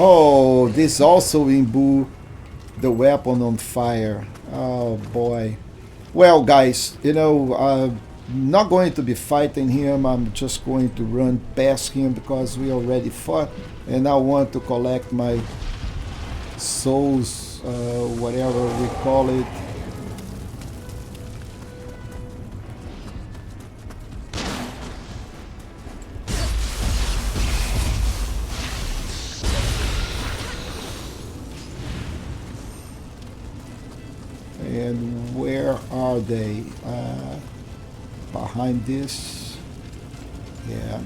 Oh, this also imbue the weapon on fire. Oh boy. Well, guys, you know, I'm not going to be fighting him. I'm just going to run past him because we already fought, and I want to collect my souls, whatever we call it. And where are they? Behind this? Yeah.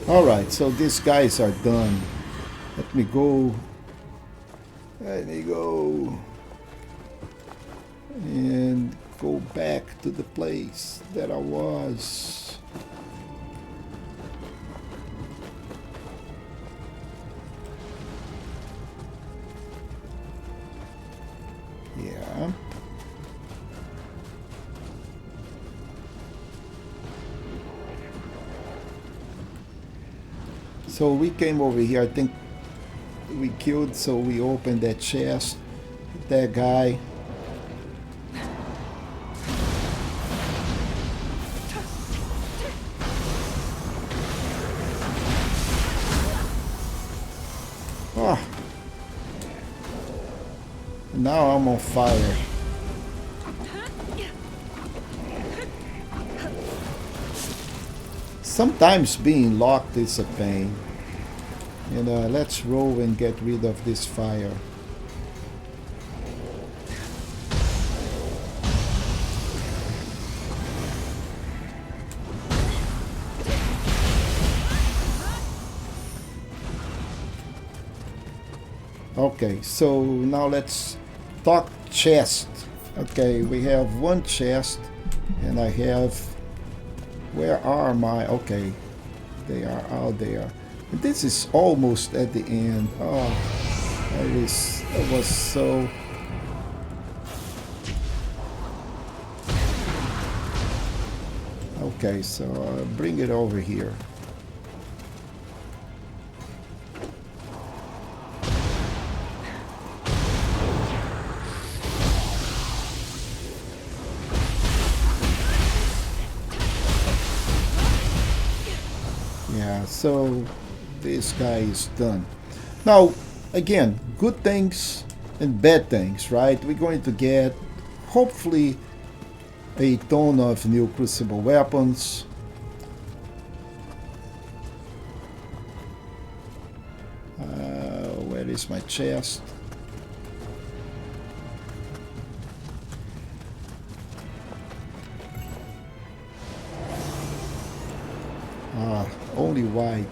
Alright, so these guys are done. Let me go. Let me go. And go back to the place that I was. Yeah. So we came over here. I think we killed, so we opened that chest. That guy. Oh. Now I'm on fire. Sometimes being locked is a pain. You know, let's roll and get rid of this fire. Okay, so now let's talk chest. Okay, we have one chest, and I have... Where are my... Okay, they are out there. And this is almost at the end. Oh, that was so... Okay, so bring it over here. Yeah, so this guy is done. Now, again, good things and bad things, right? We're going to get, hopefully, a ton of new Crucible weapons. Where is my chest? fully white.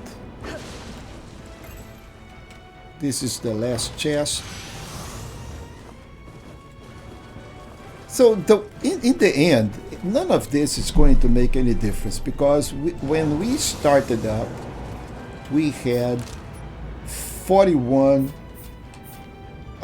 This is the last chest. So in the end, none of this is going to make any difference because when we started up, we had 41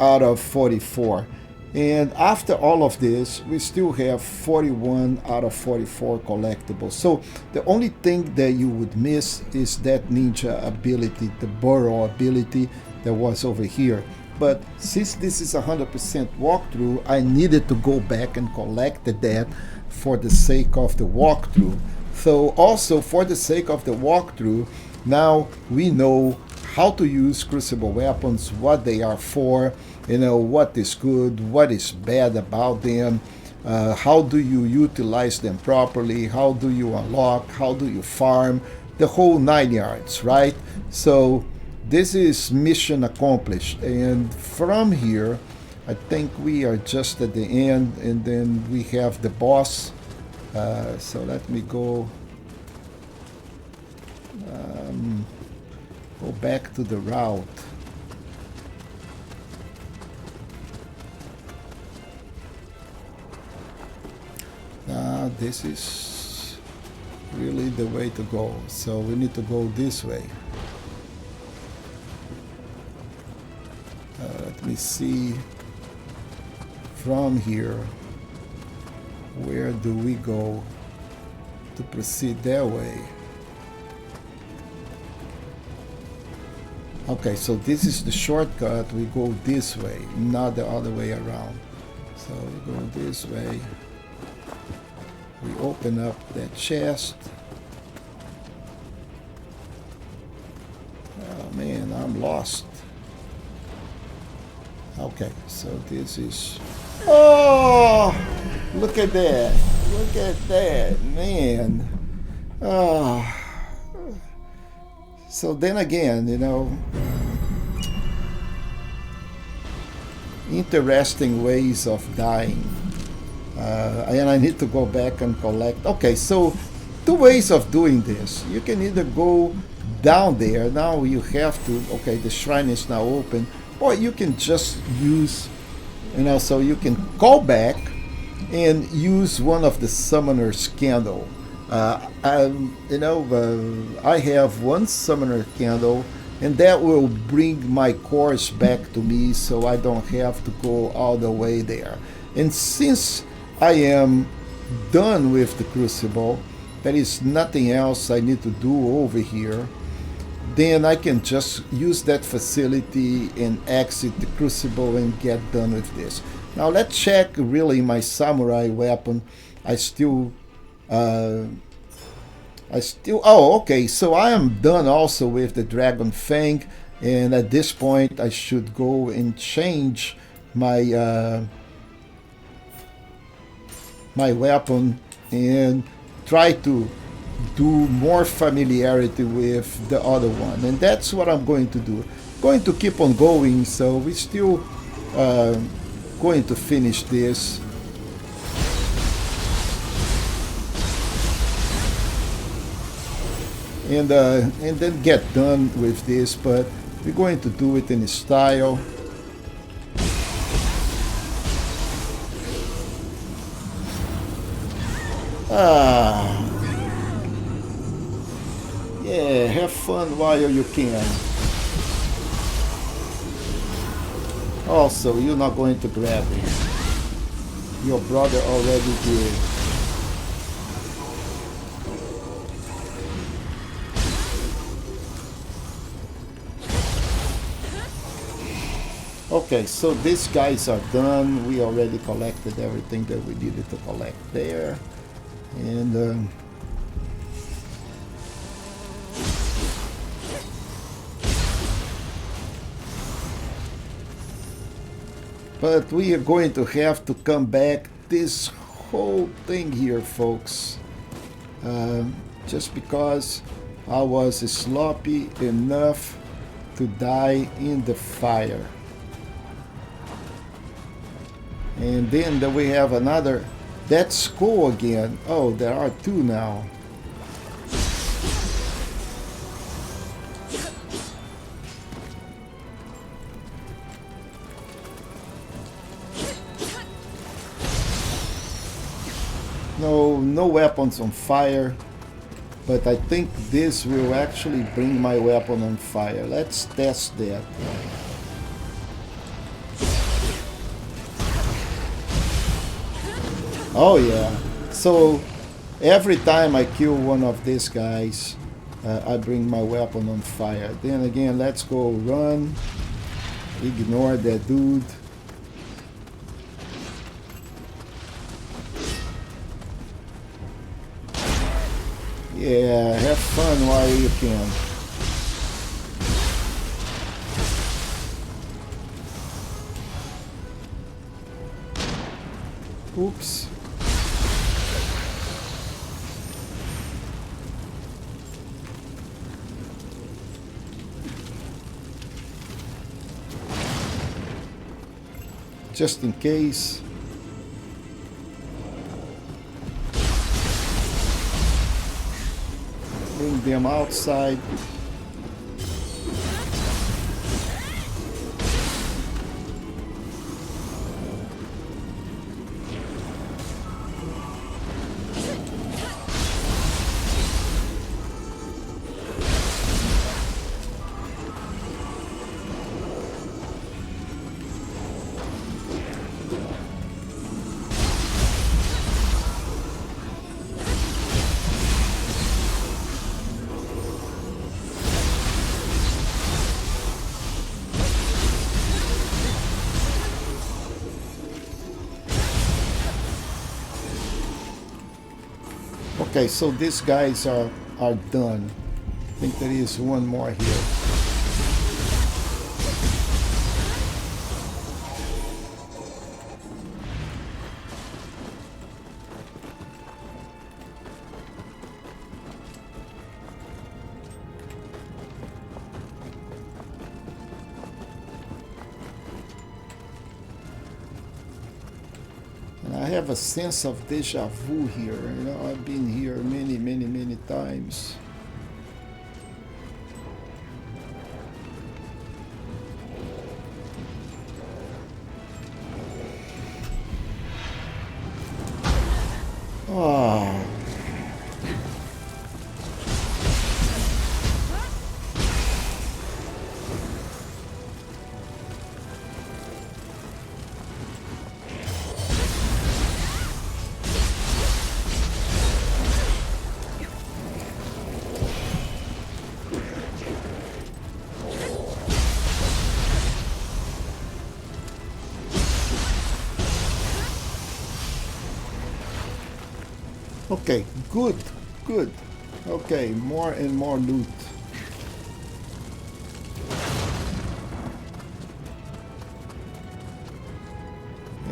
out of 44. And after all of this, we still have 41 out of 44 collectibles. So the only thing that you would miss is that ninja ability, the burrow ability that was over here. But since this is 100% walkthrough, I needed to go back and collect that for the sake of the walkthrough. So also for the sake of the walkthrough, now we know how to use Crucible weapons, what they are for, what is good, what is bad about them, how do you utilize them properly, how do you unlock, how do you farm, the whole 9 yards, right? So this is mission accomplished, and from here I think we are just at the end, and then we have the boss. So let me go back to the route. This is really the way to go, so we need to go this way. Let me see from here, where do we go to proceed that way? Okay, so this is the shortcut. We go this way, not the other way around. So we go this way. We open up that chest. Oh man, I'm lost. Okay, so this is... Oh! Look at that. Look at that, man. Oh. So then again, interesting ways of dying. And I need to go back and collect. Okay, so 2 ways of doing this. You can either go down there. Now you have to, okay, the shrine is now open. Or you can just use, so you can call back and use one of the summoner's candle. I have one summoner candle, and that will bring my course back to me, so I don't have to go all the way there. And since I am done with the Crucible, there is nothing else I need to do over here, then I can just use that facility and exit the Crucible and get done with this. Now let's check really my samurai weapon. Oh, okay, so I am done also with the Dragon Fang, and at this point I should go and change my my weapon and try to do more familiarity with the other one, and that's what I'm going to do. Going to keep on going, so we're still going to finish this. And then get done with this, but we're going to do it in style. Yeah, have fun while you can. Also, you're not going to grab it. Your brother already did. Okay, so these guys are done. We already collected everything that we needed to collect there. And but we are going to have to come back this whole thing here, folks. Just because I was sloppy enough to die in the fire. And then we have another. That's cool again. Oh, there are 2 now. no weapons on fire, but I think this will actually bring my weapon on fire. Let's test that. Oh yeah. So every time I kill one of these guys, I bring my weapon on fire. Then again, let's go run. Ignore that dude. Yeah, have fun while you can. Oops. Just in case. Bring them outside. Okay, so these guys are done. I think there is one more here. I have a sense of deja vu here. You know, I've been here many times. Oh. Okay, good. Okay, more and more loot.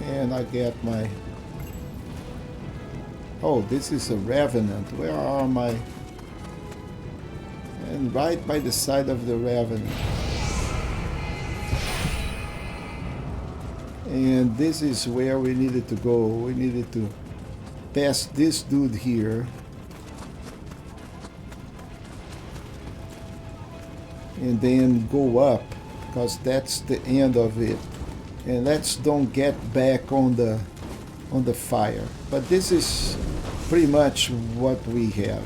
And I get my... Oh, this is a Revenant. Where are my... And right by the side of the Revenant. And this is where we needed to go. We needed to past this dude here, and then go up, because that's the end of it. And let's don't get back on the fire. But this is pretty much what we have.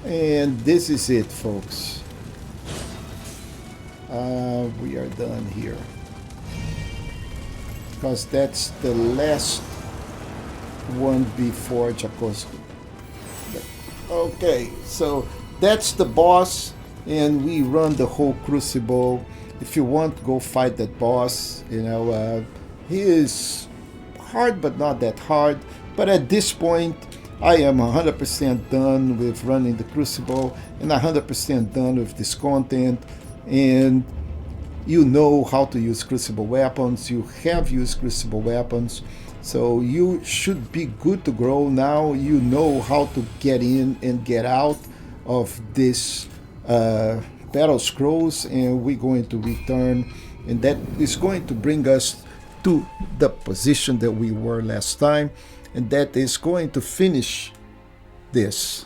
And this is it, folks. We are done here. Because that's the last one before Jacosto. Okay, so that's the boss, and we run the whole Crucible. If you want, go fight that boss. You know, he is hard, but not that hard. But at this point, I am 100% done with running the Crucible, and 100% done with this content. And you know how to use Crucible weapons. You have used Crucible weapons. So you should be good to grow now. You know how to get in and get out of this battle scrolls, and we're going to return, and that is going to bring us to the position that we were last time, and that is going to finish this.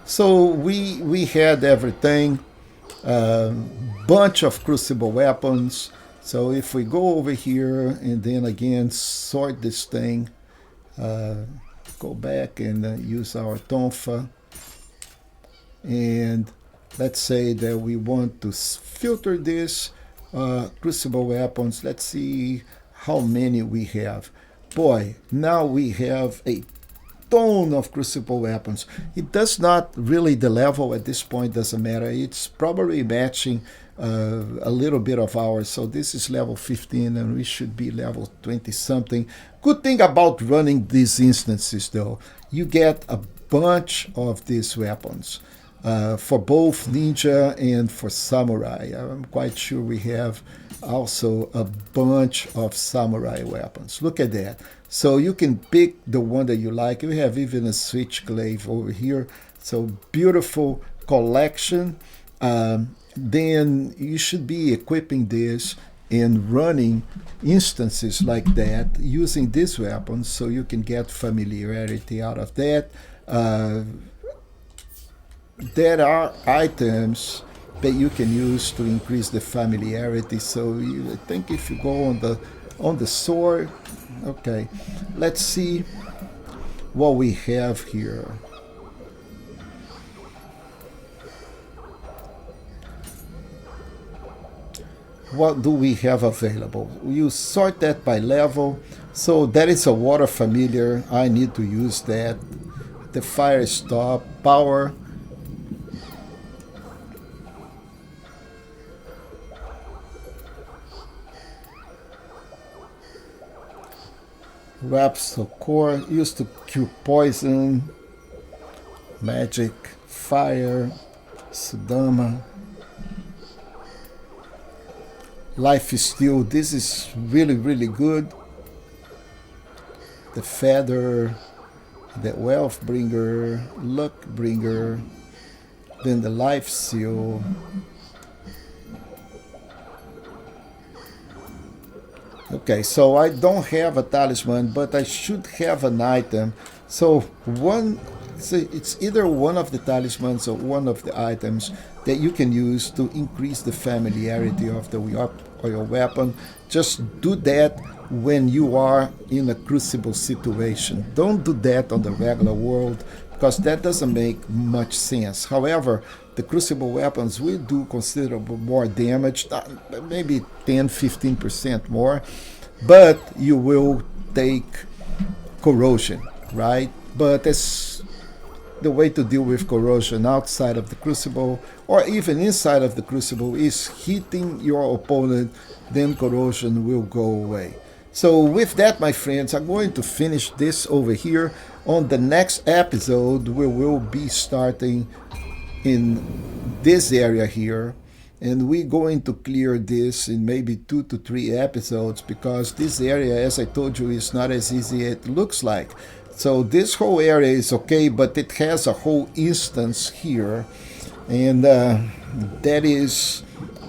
So we had everything, bunch of Crucible weapons. So if we go over here and then again sort this thing, go back and use our tonfa, and let's say that we want to filter this Crucible weapons. Let's see how many we have. Boy, now we have a ton of Crucible weapons. It does not really, the level at this point doesn't matter. It's probably matching a little bit of ours. So this is level 15 and we should be level 20 something. Good thing about running these instances though, you get a bunch of these weapons. For both ninja and for samurai. I'm quite sure we have also a bunch of samurai weapons. Look at that. So you can pick the one that you like. We have even a switchblade over here. So beautiful collection. Then you should be equipping this and running instances like that using these weapons so you can get familiarity out of that. There are items that you can use to increase the familiarity. So I think if you go on the sword, okay, let's see what we have here. What do we have available? You sort that by level. So that is a water familiar. I need to use that. The fire stop, power. Rapsol core used to cure poison, magic, fire, Sudama, life is steal. This is really, really good. The feather, the wealth bringer, luck bringer, then the life seal. Okay, so I don't have a talisman, but I should have an item. So it's either one of the talismans or one of the items that you can use to increase the familiarity of the or your weapon. Just do that when you are in a crucible situation. Don't do that on the regular world because that doesn't make much sense. However, the crucible weapons will do considerable more damage, maybe 10-15% more, but you will take corrosion, right? But that's the way to deal with corrosion outside of the crucible or even inside of the crucible is hitting your opponent, then corrosion will go away. So with that, my friends, I'm going to finish this over here. On the next episode, we will be starting in this area here, and we're going to clear this in maybe 2 to 3 episodes because this area, as I told you, is not as easy as it looks like. So this whole area is okay, but it has a whole instance here, and that is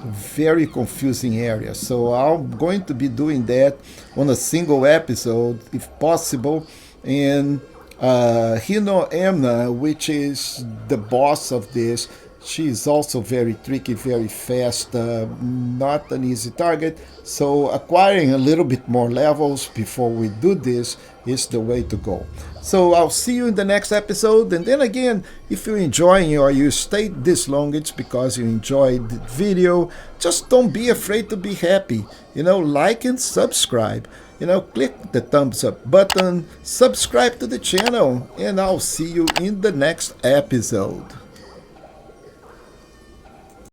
very confusing area. So I'm going to be doing that on a single episode if possible. And Hino Emna, which is the boss of this, she's also very tricky, very fast, not an easy target. So acquiring a little bit more levels before we do this is the way to go. So I'll see you in the next episode. And then again, if you're enjoying or you stayed this long, it's because you enjoyed the video. Just don't be afraid to be happy. Like and subscribe. Click the thumbs up button, subscribe to the channel, and I'll see you in the next episode.